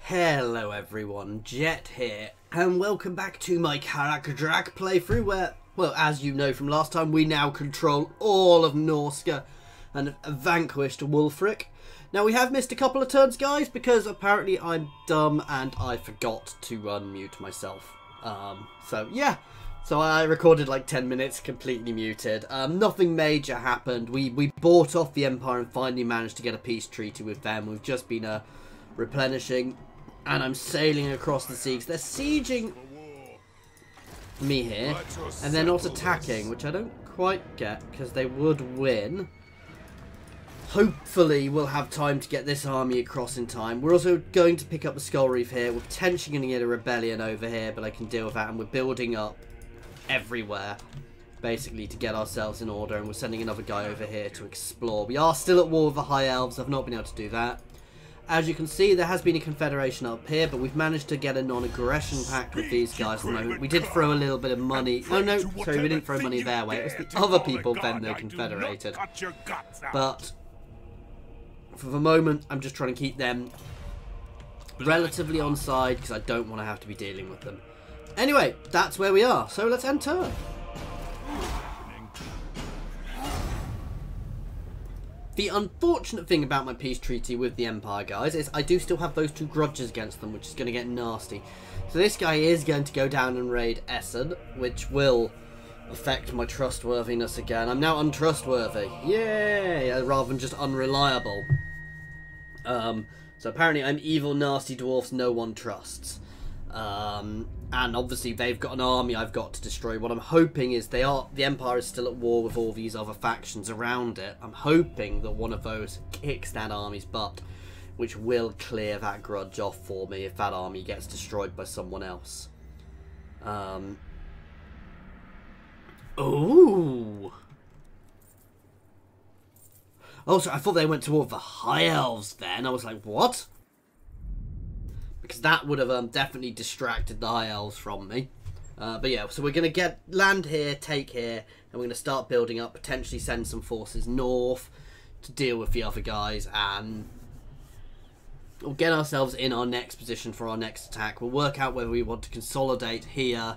Hello everyone, Jet here, and welcome back to my Kraka Drak playthrough where, well, as you know from last time, we now control all of Norse and have vanquished Wulfric. Now we have missed a couple of turns, guys, because apparently I'm dumb and I forgot to unmute myself. So I recorded like 10 minutes completely muted. Nothing major happened. We bought off the Empire and finally managed to get a peace treaty with them. We've just been replenishing. And I'm sailing across the sea because they're sieging me here. And they're not attacking, which I don't quite get because they would win. Hopefully we'll have time to get this army across in time. We're also going to pick up the Skull Reef here. We're potentially going to get a rebellion over here, but I can deal with that. And we're building up everywhere, basically, to get ourselves in order. And we're sending another guy over here to explore. We are still at war with the High Elves. I've not been able to do that. As you can see, there has been a confederation up here, but we've managed to get a non-aggression pact with these guys at the moment. We did throw a little bit of money. Oh no, sorry, we didn't throw money their way. It was the other people then they confederated. But for the moment, I'm just trying to keep them relatively on side because I don't want to have to be dealing with them. Anyway, that's where we are. So let's enter. The unfortunate thing about my peace treaty with the Empire, guys, is I do still have those two grudges against them, which is going to get nasty. So this guy is going to go down and raid Essen, which will affect my trustworthiness again. I'm now untrustworthy. Yay! Rather than just unreliable. So apparently I'm evil, nasty dwarfs no one trusts. And obviously they've got an army I've got to destroy. What I'm hoping is the Empire is still at war with all these other factions around it. I'm hoping that one of those kicks that army's butt, which will clear that grudge off for me if that army gets destroyed by someone else. Ooh. Oh, so I thought they went toward the High Elves then. I was like, what? Because that would have definitely distracted the High Elves from me. But yeah, so we're going to land here, take here, and we're going to start building up, potentially send some forces north to deal with the other guys, and we'll get ourselves in our next position for our next attack. We'll work out whether we want to consolidate here,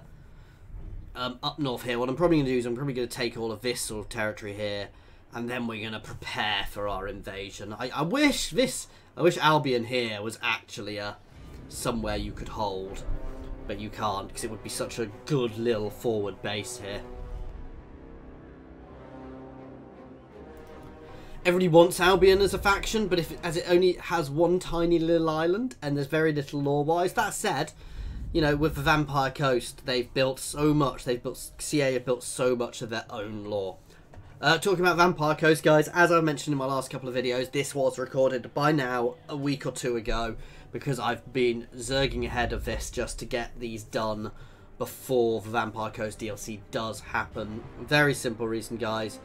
up north here. What I'm probably going to do is I'm probably going to take all of this sort of territory here, and then we're going to prepare for our invasion. I wish Albion here was actually somewhere you could hold, but you can't because it would be such a good little forward base here. Everybody wants Albion as a faction, but as it only has one tiny little island and there's very little lore-wise. That said, you know, with the Vampire Coast, they've built so much. CA have built so much of their own lore. Talking about Vampire Coast, guys, as I mentioned in my last couple of videos, this was recorded by now a week or two ago because I've been zerging ahead of this just to get these done before the Vampire Coast DLC does happen. Very simple reason, guys.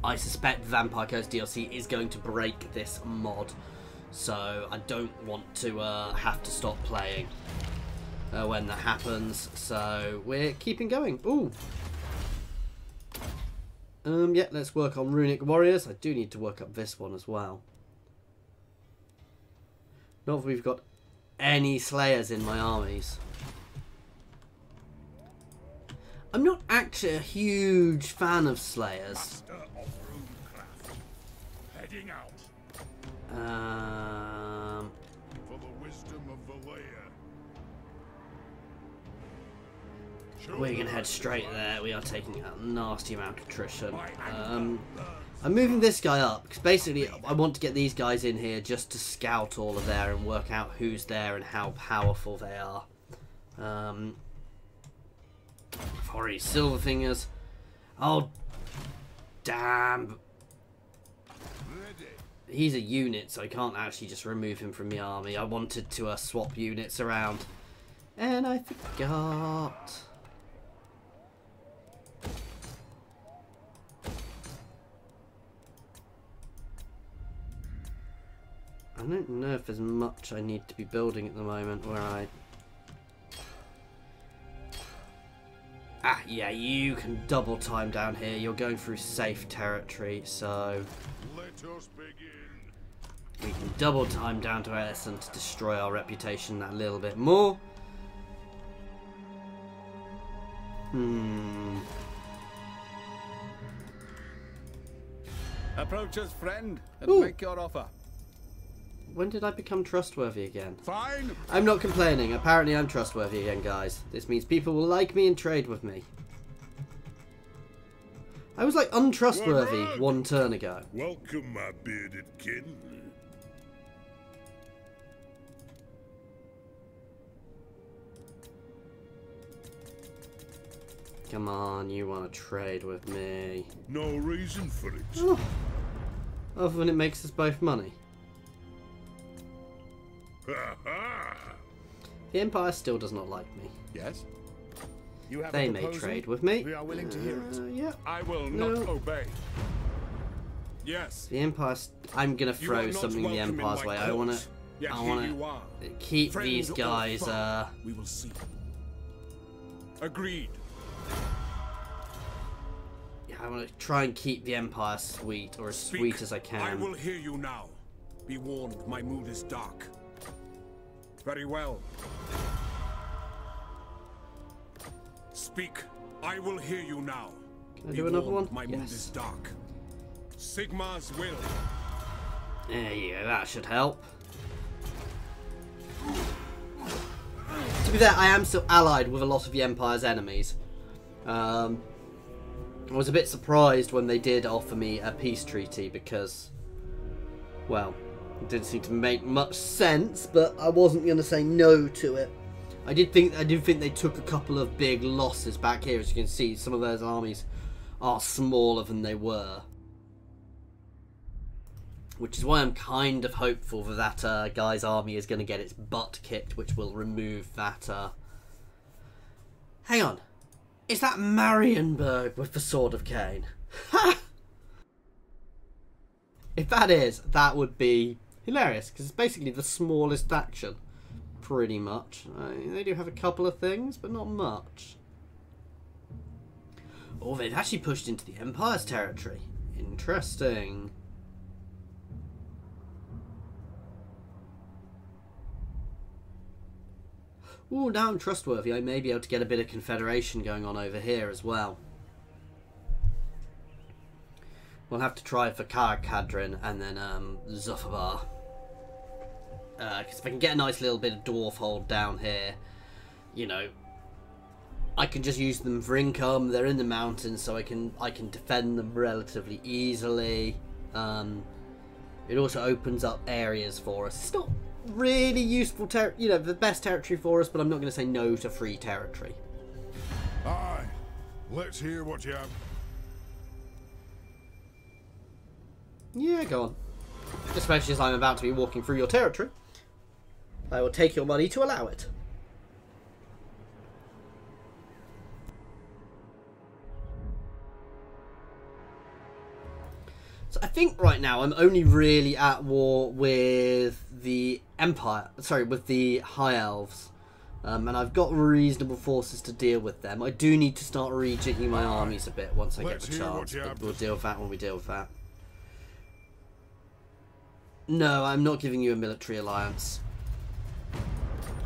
I suspect the Vampire Coast DLC is going to break this mod, so I don't want to have to stop playing when that happens. So we're keeping going. Ooh. Yeah, let's work on Runic Warriors. I do need to work up this one as well. Not that we've got any Slayers in my armies. I'm not actually a huge fan of Slayers. We're going to head straight there. We are taking a nasty amount of attrition. I'm moving this guy up because basically I want to get these guys in here just to scout all of there and work out who's there and how powerful they are. Already Silverfingers. Oh, damn. He's a unit, so I can't actually just remove him from the army. I wanted to swap units around. And I forgot. I don't know if there's much I need to be building at the moment where I... Ah, yeah, you can double time down here. You're going through safe territory, so... Let us begin. We can double time down to Essen to destroy our reputation that little bit more. Approach us, friend, and Ooh. make your offer. When did I become trustworthy again? Fine. I'm not complaining. Apparently I'm trustworthy again, guys. This means people will like me and trade with me. I was like untrustworthy one turn ago. Welcome, my bearded kin. Come on, you want to trade with me. No reason for it. Oh. Other than it makes us both money. Ha ha! The Empire still does not like me. Yes? You have They a may proposal? trade with me. We are willing to hear it. Yeah. I will No. not obey. Yes. The Empire. I'm gonna You are throw not something the welcome in Empire's my way. court. Yet I here wanna you are. keep Friend these or guys. foe, we will see. Agreed. Yeah, I want to try and keep the Empire sweet, or as Speak. sweet as I can. I will hear you now. Be warned, my mood is dark. Very well. Speak. I will hear you now. Can I Be do another warned, one? My mood Yes. is dark. Sigmar's will. There you go. That should help. To be fair, I am still allied with a lot of the Empire's enemies. I was a bit surprised when they did offer me a peace treaty because, well, it didn't seem to make much sense, but I wasn't going to say no to it. I do think they took a couple of big losses back here. As you can see, some of those armies are smaller than they were. Which is why I'm kind of hopeful that guy's army is going to get its butt kicked, which will remove that... Hang on. Is that Marienburg with the Sword of Cain? Ha! If that is, that would be hilarious, because it's basically the smallest faction. Pretty much. They do have a couple of things, but not much. Oh, they've actually pushed into the Empire's territory. Interesting. Ooh, now I'm trustworthy. I may be able to get a bit of confederation going on over here as well. We'll have to try for Kraka Drak and then Zuffabar. Because if I can get a nice little bit of dwarf hold down here, you know, I can just use them for income. They're in the mountains, so I can defend them relatively easily. It also opens up areas for us. It's not really useful, the best territory for us, but I'm not going to say no to free territory. Aye. Let's hear what you have. Yeah, go on. Especially as I'm about to be walking through your territory. I will take your money to allow it. So I think right now I'm only really at war with the Empire, sorry, with the High Elves. And I've got reasonable forces to deal with them. I do need to start rejigging my armies a bit once I get the chance. But we'll deal with that when we deal with that. No, I'm not giving you a military alliance.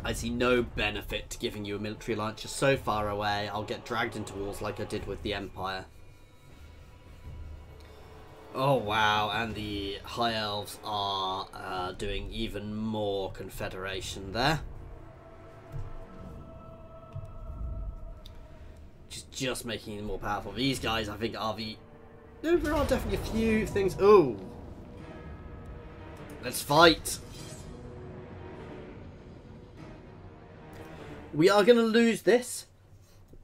I see no benefit to giving you a military alliance. You're so far away, I'll get dragged into wars like I did with the Empire. Oh wow, and the High Elves are doing even more confederation there. Just making them more powerful. These guys, I think, are the... There are definitely a few things... Ooh. Let's fight. We are going to lose this.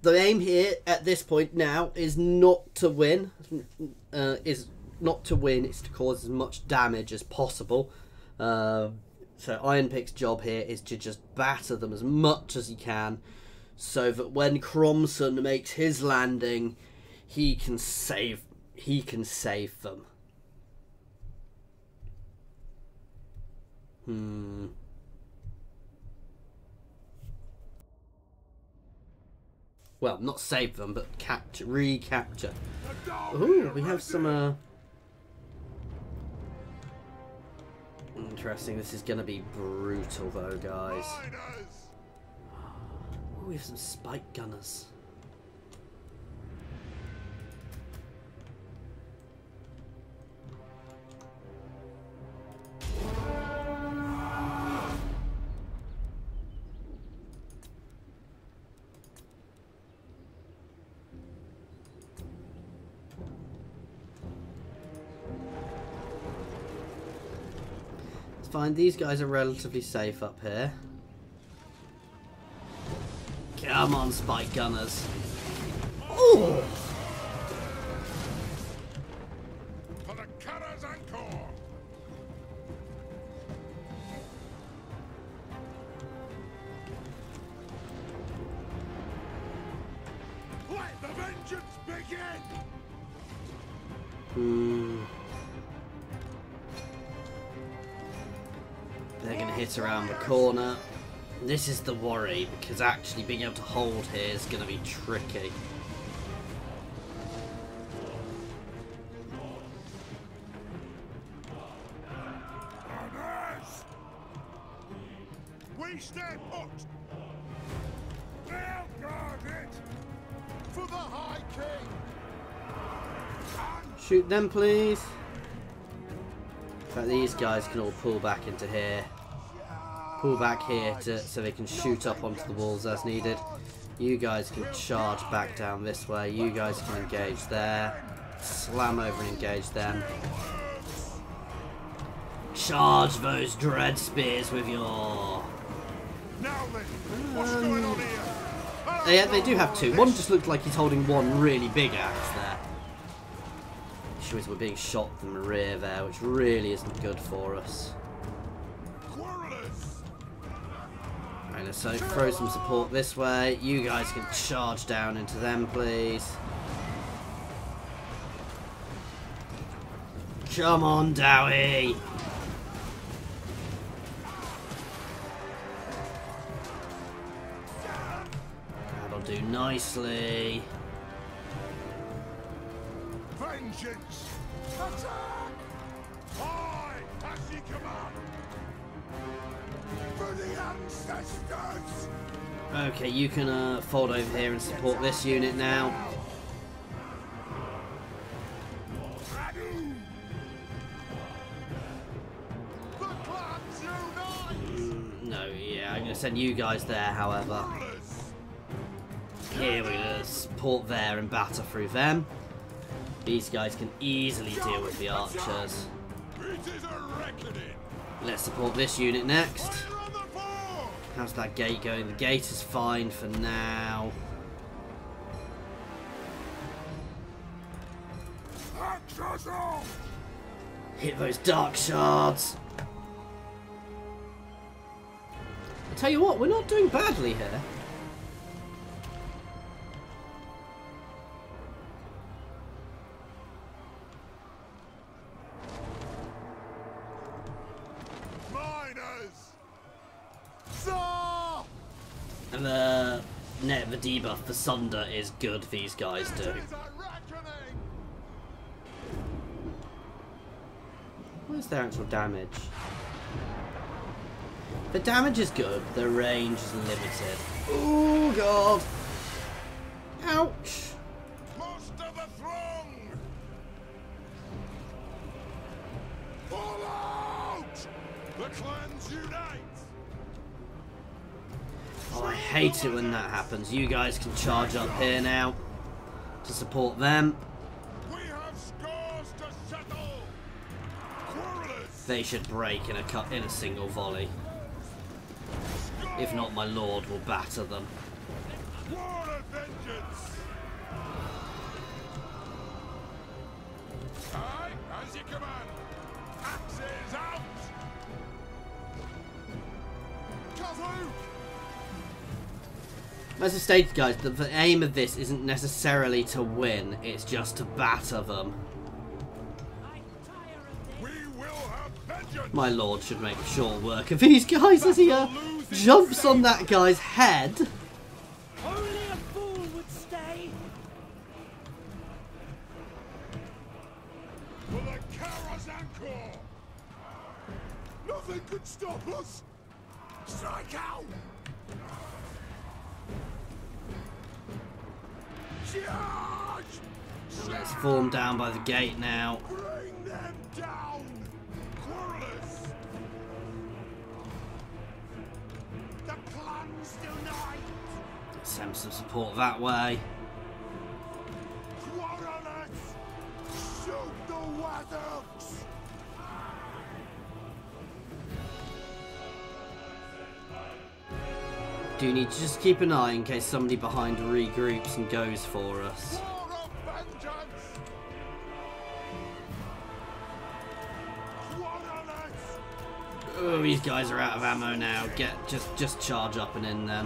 The aim here at this point now is not to win. It's to cause as much damage as possible. So Ironpick's job here is to just batter them as much as he can, so that when Cromson makes his landing, he can save them. Well, not save them, but recapture. Ooh, we have some interesting. This is going to be brutal, though, guys. Miners! Oh, we have some spike gunners. Fine, these guys are relatively safe up here. Come on, spike gunners. Oh! For the Cataph anchor! Let the vengeance begin! They're going to hit around the corner. This is the worry, because actually being able to hold here is going to be tricky. Miners! We stand put! They'll guard it! For the High King! Shoot them, please. In fact, these guys can all pull back into here. Pull back here so they can shoot up onto the walls as needed. You guys can charge back down this way. You guys can engage there. Slam over and engage them. Charge those dread spears with your... Now then, what's going on here? Yeah, they do have two. One just looked like he's holding one really big axe there. Issue is we're being shot from the rear there, which really isn't good for us. Right, let's throw some support this way. You guys can charge down into them, please. Come on, Dowie! That'll do nicely. Vengeance! Attack! I, as ye command! For the ancestors! Okay, you can fold over here and support this unit now. The clans unite! No, yeah, I'm going to send you guys there, however. Here we're going to support there and batter through them. These guys can easily deal with the archers. Let's support this unit next. How's that gate going? The gate is fine for now. Hit those dark shards. I tell you what, we're not doing badly here. And the debuff for Sunder is good, these guys do. What is their actual damage? The damage is good, the range is limited. Oh god! Ouch! Most of the throng! Pull out! The clans unite! Oh, I hate it when that happens. You guys can charge up here now to support them. We have scores to settle! Quarrelers! They should break in a single volley. If not, my lord will batter them. War of vengeance! Aye, as you command! Axes out! Cataph! As I stated, guys, the aim of this isn't necessarily to win, it's just to batter them. We will have vengeance! My lord should make short work of these guys as he jumps on that guy's head. Only a fool would stay. For the Cataph anchor! Nothing could stop us! Strike out! Charge! Let's form down by the gate now. Bring them down! Quarrelers! The clans unite! Send some support that way. Quarrelers! Shoot the Waddogs! Do need to just keep an eye in case somebody behind regroups and goes for us. War of vengeance! Quarrelers! Oh, these guys are out of ammo now. Just charge up and in then.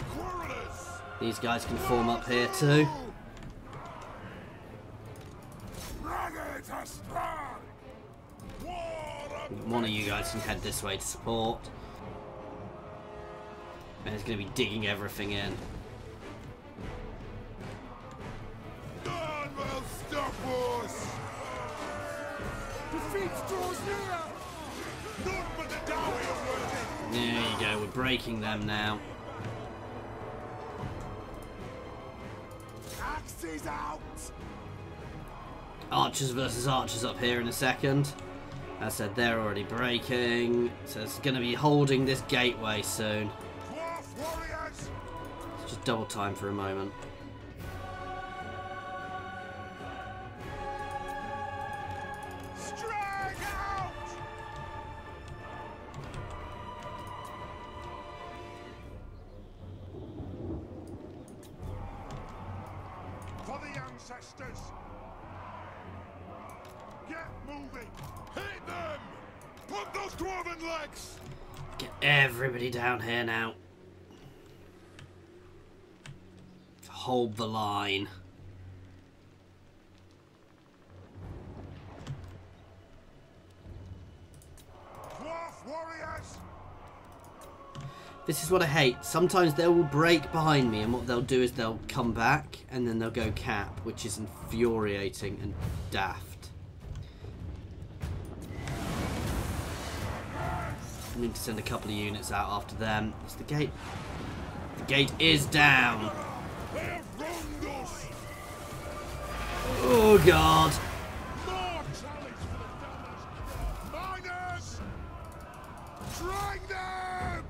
Quarrelers! These guys can form up here too. Ready to strike! War of One of you guys can head this way to support. And it's going to be digging everything in. None will stop us! Defeat draws near! None but the Dowie are working! There you go, we're breaking them now. Axes out! Archers versus archers up here in a second. As I said, they're already breaking. So it's going to be holding this gateway soon. Dwarf warriors! Let's just double time for a moment. Strike out! For the ancestors! Get moving! Hit them! Put those dwarven legs! Get everybody down here now. Hold the line. Dwarf warriors! This is what I hate. Sometimes they will break behind me and what they'll do is they'll come back and then they'll go cap, which is infuriating and daft. I need to send a couple of units out after them. It's the gate. The gate is down. They have wronged us! Oh god. More challenge for the damaged! Miners! Drag them!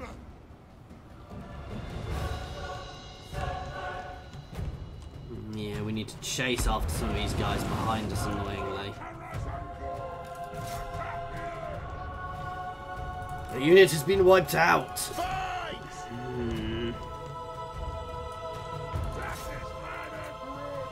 Yeah, we need to chase after some of these guys behind us annoyingly. The unit has been wiped out. Fight! Hmm. That is murder brute!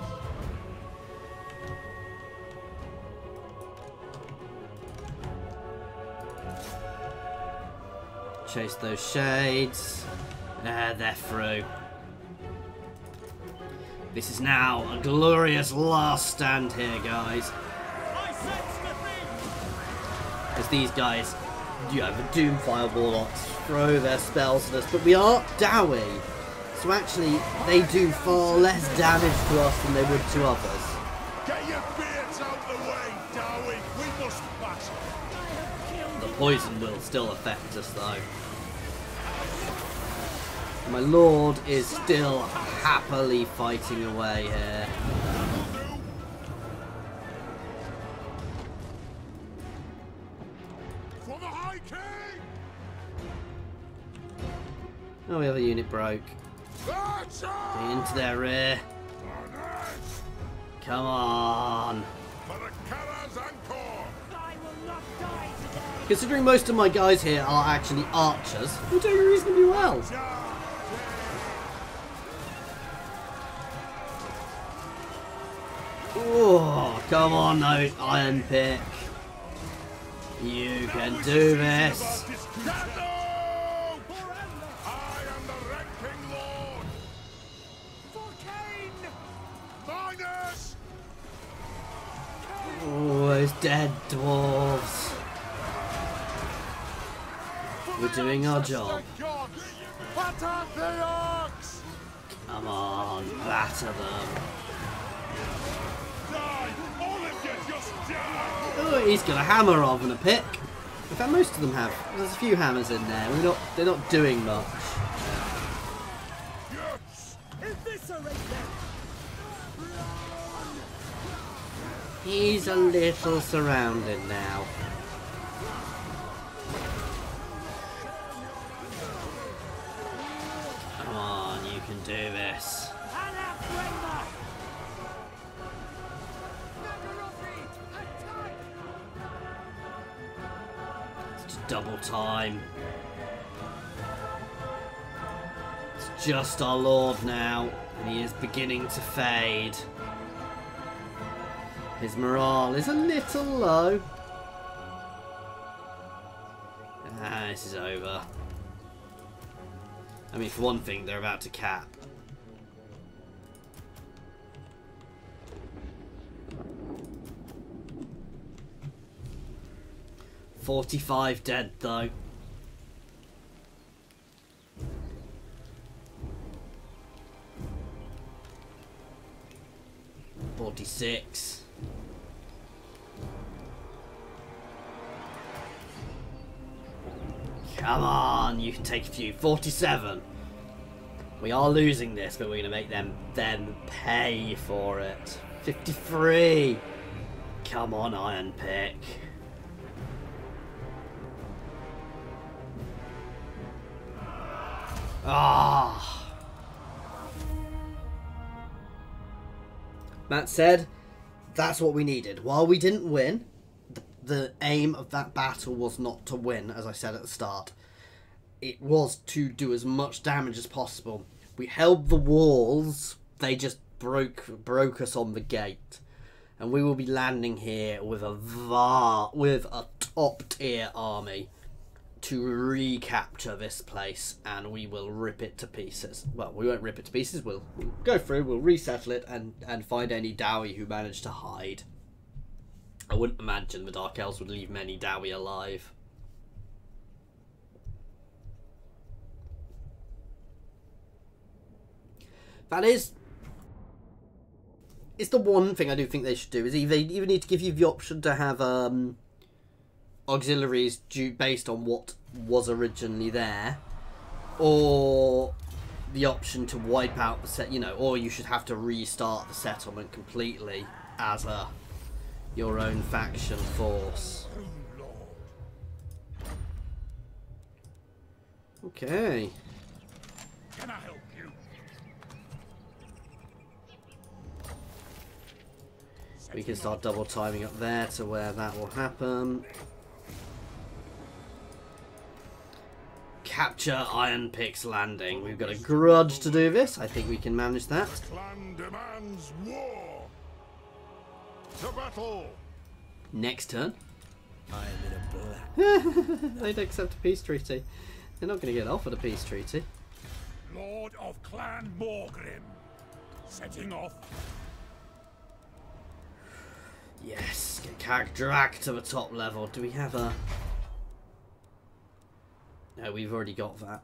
Chase those shades. They're through. This is now a glorious last stand here, guys. I sense defeat! As these guys, you know, the Doomfire Warlocks throw their spells at us, but we are Dowie. So actually, they do far less damage to us than they would to others. Get your beards out the way, Dowie! We must pass! I have killed The you. poison will still affect us, though. My lord is still happily fighting away here. For the High King! Oh, the other unit broke. That's Into their rear. Come on. For the Karas and Kor! I will not die today. Considering most of my guys here are actually archers, we're doing reasonably well. Oh, come on now, Iron Pick. You can do this. Cataph! I am the ranking lord! For Cain! Miners! Oh, those dead dwarves. We're doing our job. Attack the orcs! Come on, batter them. Die! All of you just die! Oh, he's got a hammer rather than a pick. In fact, most of them have. There's a few hammers in there. They're not doing much. Yes! Eviscerate them! He's a little surrounded now. Come on, you can do this. It's just double time. It's just our Lord now, and he is beginning to fade. His morale is a little low. Ah, this is over. I mean, for one thing, they're about to cap. $45 dead, though. $46. Come on, you can take a few. 47. We are losing this, but we're going to make them pay for it. 53. Come on, Iron Pick. Ah. That said, that's what we needed. While we didn't win, the aim of that battle was not to win, as I said at the start. It was to do as much damage as possible. We held the walls, they just broke us on the gate. And we will be landing here with a top tier army to recapture this place, and we will rip it to pieces. Well, we won't rip it to pieces, we'll go through, we'll resettle it and find any Dowie who managed to hide. I wouldn't imagine the Dark Elves would leave many Dowie alive. That is... It's the one thing I do think they should do, is they either need to give you the option to have auxiliaries based on what was originally there, or the option to wipe out the set, you know, or you should have to restart the settlement completely as your own faction force. Okay. Can I help you? We can start double timing up there to where that will happen. Capture Iron Pick's landing. We've got a grudge to do this. I think we can manage that. Clan demands war. To battle. Next turn. I am in a black. They'd accept a peace treaty. They're not going to get offered a peace treaty. Lord of Clan Morgrim. Setting off. Yes, get Kraka Drak to the top level. Do we have a... No, we've already got that.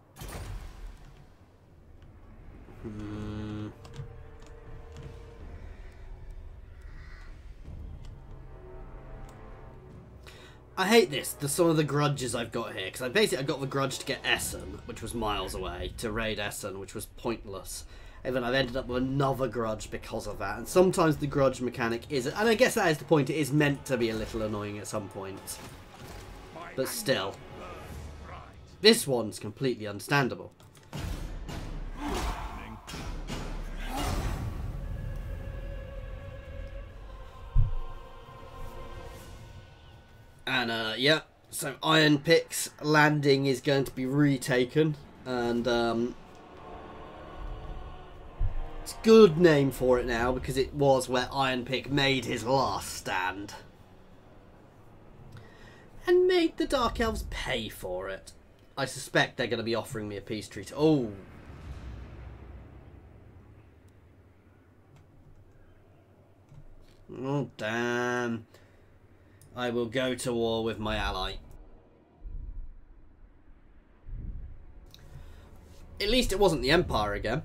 I hate this, some of the grudges I've got here, because I got the grudge to get Essen, which was miles away, to raid Essen, which was pointless. And then I've ended up with another grudge because of that. And sometimes the grudge mechanic is, and I guess that is the point, it is meant to be a little annoying at some point. But still. This one's completely understandable. And, yeah, so Iron Pick's landing is going to be retaken, and, it's a good name for it now, because it was where Iron Pick made his last stand. And made the Dark Elves pay for it. I suspect they're going to be offering me a peace treaty. Oh. Oh, damn. I will go to war with my ally. At least it wasn't the Empire again.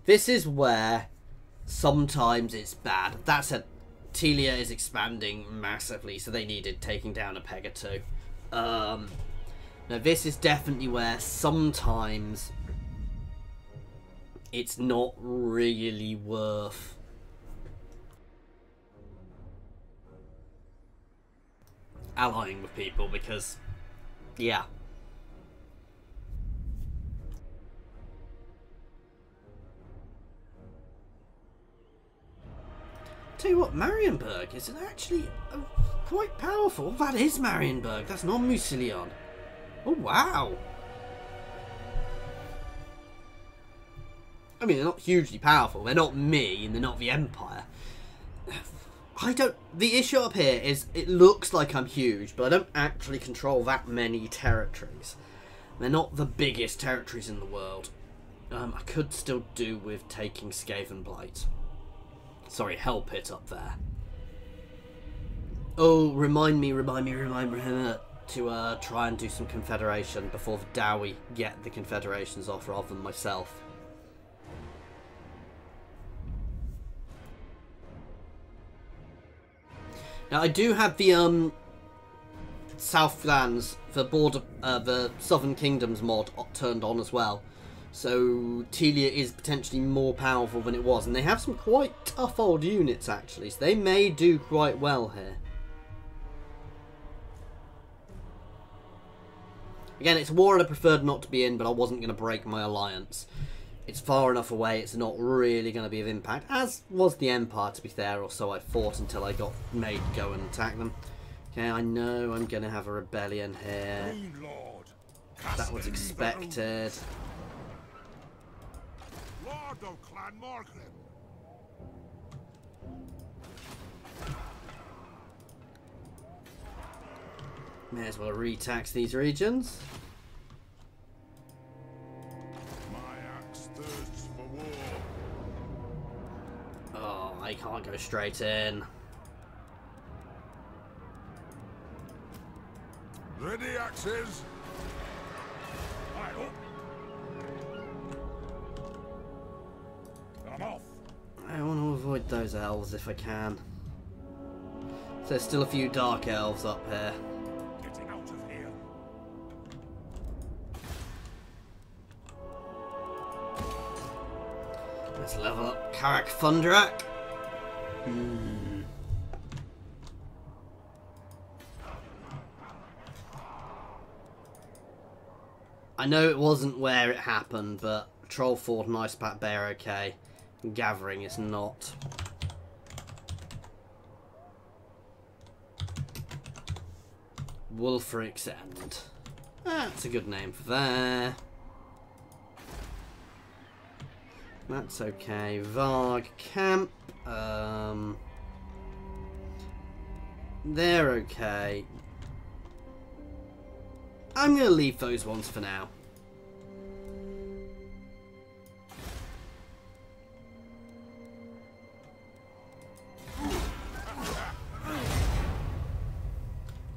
This is where sometimes it's bad. That said, Telia is expanding massively, so they needed taking down a peg or two. Now this is definitely where sometimes it's not really worth allying with people, because, yeah. Tell you what, Marienburg is actually quite powerful. That is Marienburg. That's not Musilion. Oh, wow. I mean, they're not hugely powerful. They're not me, and they're not the Empire. The issue up here is it looks like I'm huge, but I don't actually control that many territories. They're not the biggest territories in the world. I could still do with taking Skavenblight. Sorry, Hell Pit up there. Oh, remind me to try and do some Confederation before the Dowie get the Confederations off rather than myself. Now I do have the Southlands, the border, the Southern Kingdoms mod turned on as well. So Telia is potentially more powerful than it was, and they have some quite tough old units actually, so they may do quite well here. Again, it's a war I preferred not to be in, but I wasn't going to break my alliance. It's far enough away, it's not really going to be of impact, as was the Empire, to be fair, or so I thought until I got made go and attack them. Okay, I know I'm going to have a rebellion here. That was expected. Lord of Clan Morgrim. May as well retax these regions. Thirsts for war. Oh, I can't go straight in. Ready, axes. I'm off. I want to avoid those elves if I can. There's still a few dark elves up here. Getting out of here. Let's level up Kraka Drak. I know it wasn't where it happened, but Trollford and Icepack Bay are okay. Gathering is not. Wulfric's End. That's a good name for there. That's okay. Varg Camp. They're okay. I'm going to leave those ones for now.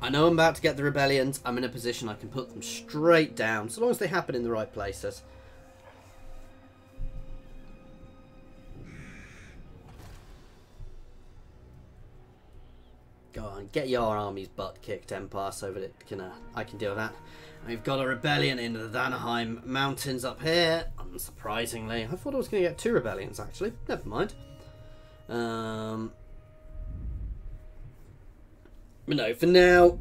I know I'm about to get the rebellions. I'm in a position I can put them straight down, so long as they happen in the right places. Go on, get your army's butt kicked, Empire, so that it can, I can deal with that. And we've got a rebellion in the Vanaheim Mountains up here, unsurprisingly. I thought I was going to get 2 rebellions, actually. Never mind. But no, for now,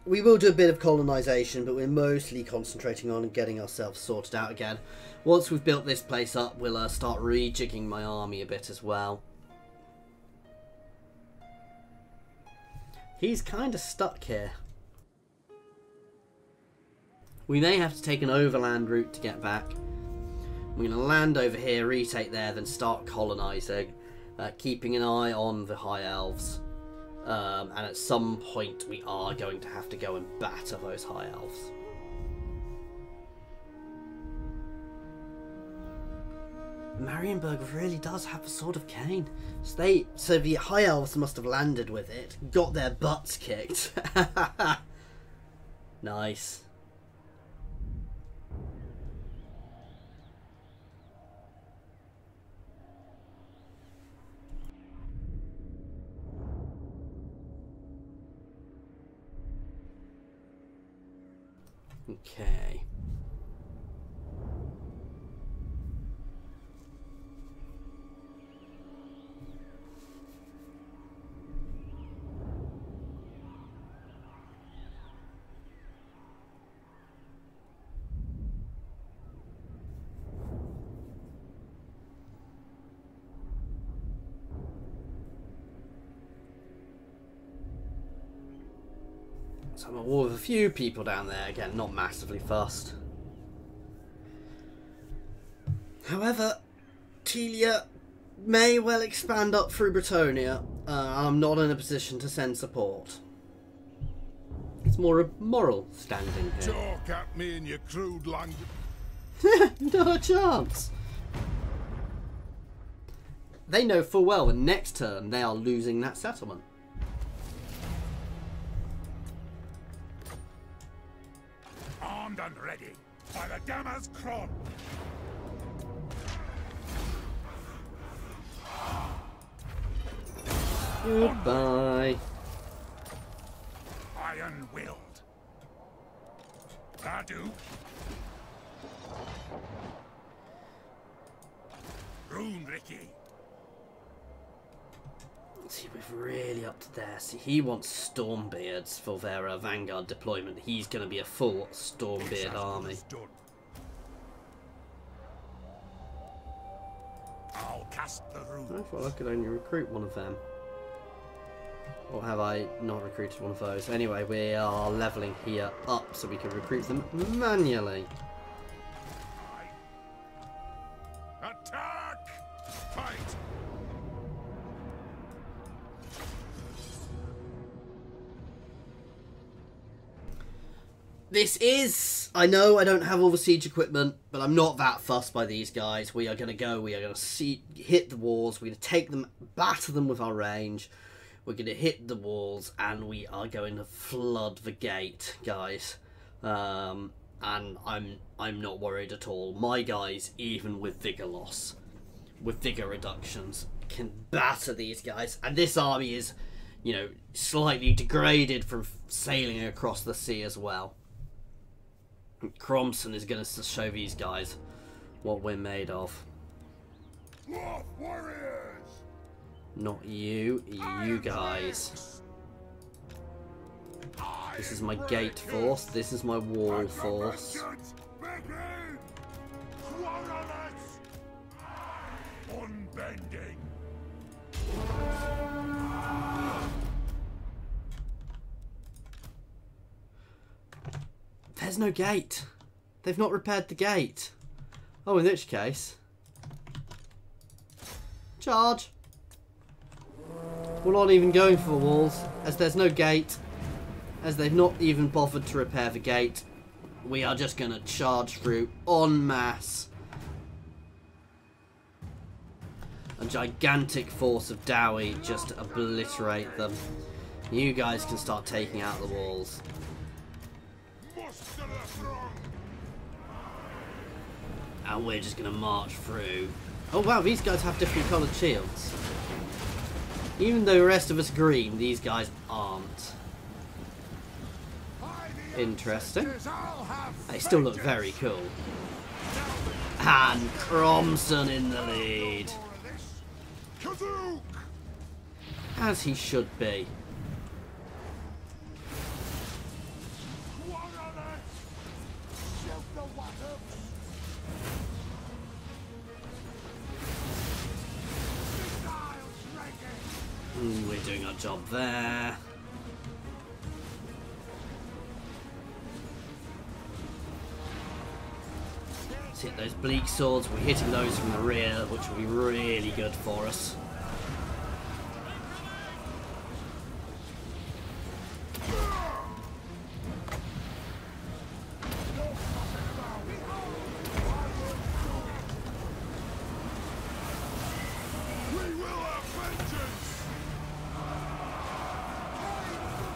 we will do a bit of colonisation, but we're mostly concentrating on getting ourselves sorted out again. Once we've built this place up, we'll start rejigging my army a bit as well. He's kind of stuck here. We may have to take an overland route to get back. We're going to land over here, retake there, then start colonising, keeping an eye on the High Elves. And at some point we are going to have to go and batter those High Elves. Marienburg really does have a Sword of Cain. So the High Elves must have landed with it, got their butts kicked. Nice. Okay. So I'm at war with a few people down there. Again, not massively fussed. However, Telia may well expand up through Bretonia. I'm not in a position to send support. It's more a moral standing here. Talk at me in your crude language. Not a chance. They know full well the next turn they are losing that settlement. Armed and ready by the Gamma's Kron. Goodbye. Iron-willed. Radu. Rune Ricky. See, we're really up to there. See, he wants Stormbeards for their Vanguard deployment. He's going to be a full Stormbeard army. Done. I'll cast the rune. I thought I could only recruit one of them. Or have I not recruited one of those? Anyway, we are leveling here up so we can recruit them manually. Attack! Fight! This is... I know I don't have all the siege equipment, but I'm not that fussed by these guys. We are going to go, we are going to hit the walls, we're going to take them, batter them with our range. We're going to hit the walls, and we are going to flood the gate, guys. And I'm not worried at all. My guys, even with vigor loss, with vigor reductions, can batter these guys. And this army is, you know, slightly degraded from sailing across the sea as well. Cromson is going to show these guys what we're made of. Dwarf warriors! Not you, you guys. This is my gate force, this is my wall force. Unbending. There's no gate. They've not repaired the gate. Oh, in which case... Charge! We're not even going for the walls, as there's no gate. As they've not even bothered to repair the gate. We are just going to charge through en masse. A gigantic force of Dowie just to obliterate them. You guys can start taking out the walls. And we're just going to march through. Oh wow, these guys have different coloured shields. Even though the rest of us green, these guys aren't. Interesting. They still look very cool. And Cromson in the lead. As he should be. We're doing our job there. Let's hit those bleak swords. We're hitting those from the rear, which will be really good for us.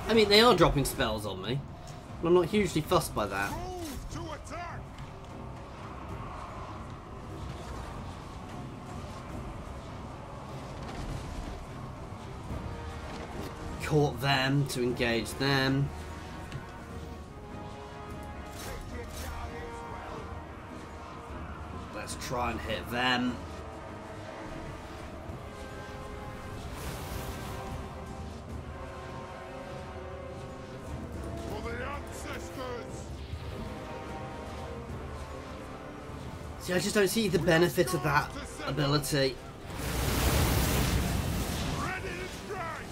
I mean, they are dropping spells on me, but I'm not hugely fussed by that. Caught them to engage them. let's try and hit them. For the ancestors! See, I just don't see the benefit of that ability. Ready to strike!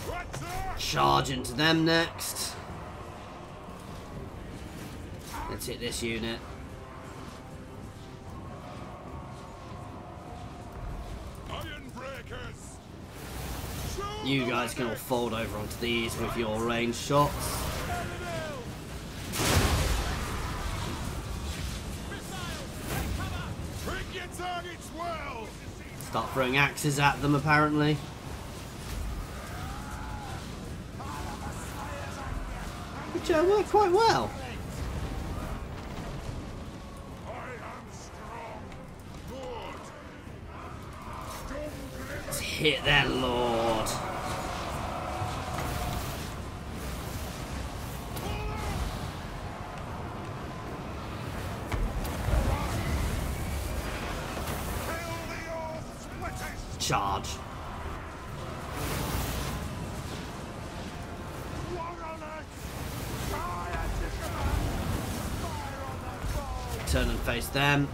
What's that? Charge into them next. Let's hit this unit. Iron breakers! You guys can all fold over onto these with your range shots. Pick your targets well! Start throwing axes at them, apparently. Which worked quite well. I am strong. Good. Let's hit their lord. Charge. Turn and face them.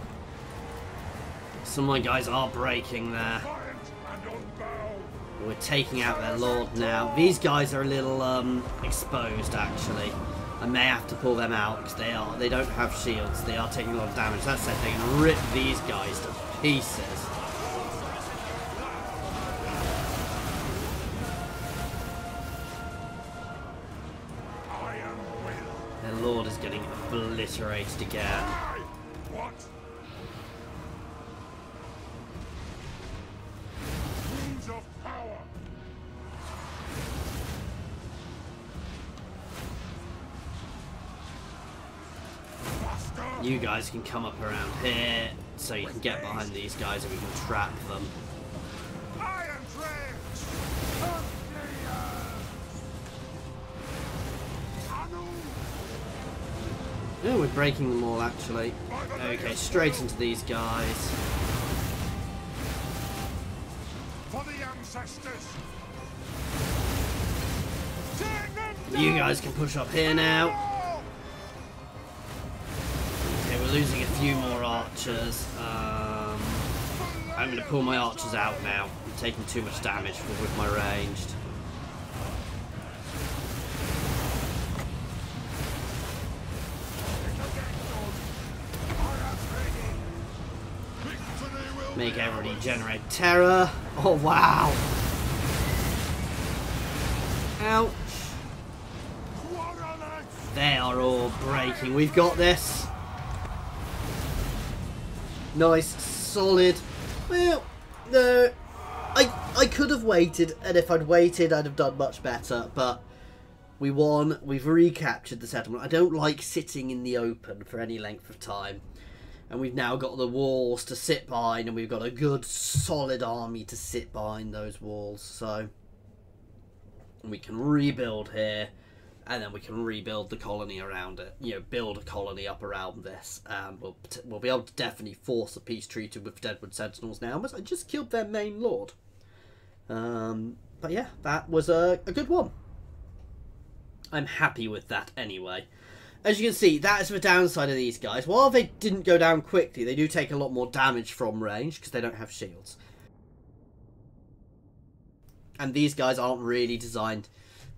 Some of my guys are breaking there. We're taking out their lord now. These guys are a little exposed, actually. I may have to pull them out because they don't have shields. They are taking a lot of damage. That said, they can rip these guys to pieces. Their lord is getting obliterated again. What? Runes of power! Faster! You guys can come up around here so you can get behind these guys and we can trap them. Iron Trench! Oh, we're breaking them all, actually. Okay, straight into these guys. For the ancestors! You guys can push up here now. Okay, we're losing a few more archers. I'm going to pull my archers out now. I'm taking too much damage with my ranged. Make everybody generate terror. Oh, wow. Ouch. They are all breaking. We've got this. Nice, solid. Well, no. I could have waited, and if I'd waited, I'd have done much better, but we won. We've recaptured the settlement. I don't like sitting in the open for any length of time. And we've now got the walls to sit behind, and we've got a good, solid army to sit behind those walls. So we can rebuild here, and then we can rebuild the colony around it. You know, build a colony up around this. We'll be able to definitely force a peace treaty with Deadwood Sentinels now. I just killed their main lord. But yeah, that was a good one. I'm happy with that anyway. As you can see, that is the downside of these guys. While they didn't go down quickly, they do take a lot more damage from range because they don't have shields. And these guys aren't really designed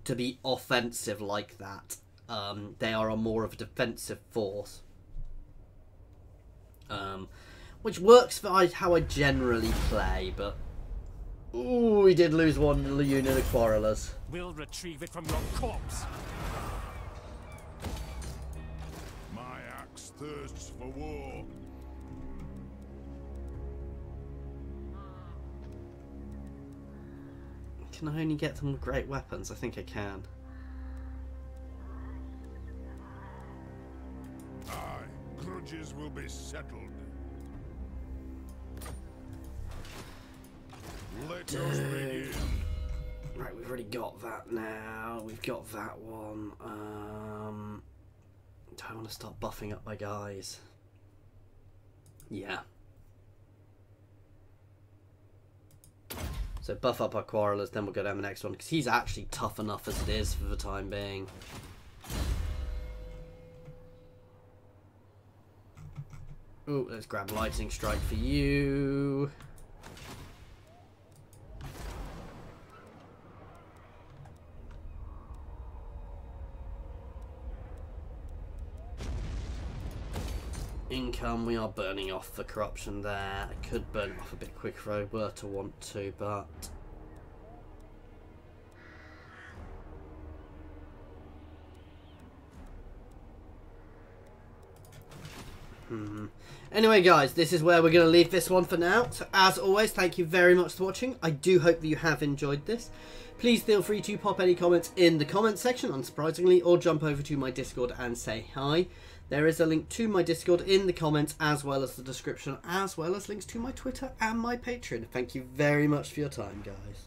to be offensive like that. They are more of a defensive force. Which works for how I generally play, but... Ooh, we did lose one unit of quarrelers. We'll retrieve it from your corpse. Thirsts for war. Can I only get them with great weapons? I think I can. Aye, grudges will be settled. Let us begin. Right, we've already got that now. We've got that one. Do I want to start buffing up my guys? Yeah. So buff up our Quarrelers, then we'll go down the next one, because he's actually tough enough as it is for the time being. Ooh, let's grab Lightning Strike for you. Income, we are burning off the corruption there. I could burn it off a bit quicker if I were to want to, but... Anyway, guys, this is where we're going to leave this one for now. So, as always, thank you very much for watching. I do hope that you have enjoyed this. Please feel free to pop any comments in the comments section, unsurprisingly, or jump over to my Discord and say hi. There is a link to my Discord in the comments, as well as the description, as well as links to my Twitter and my Patreon. Thank you very much for your time, guys.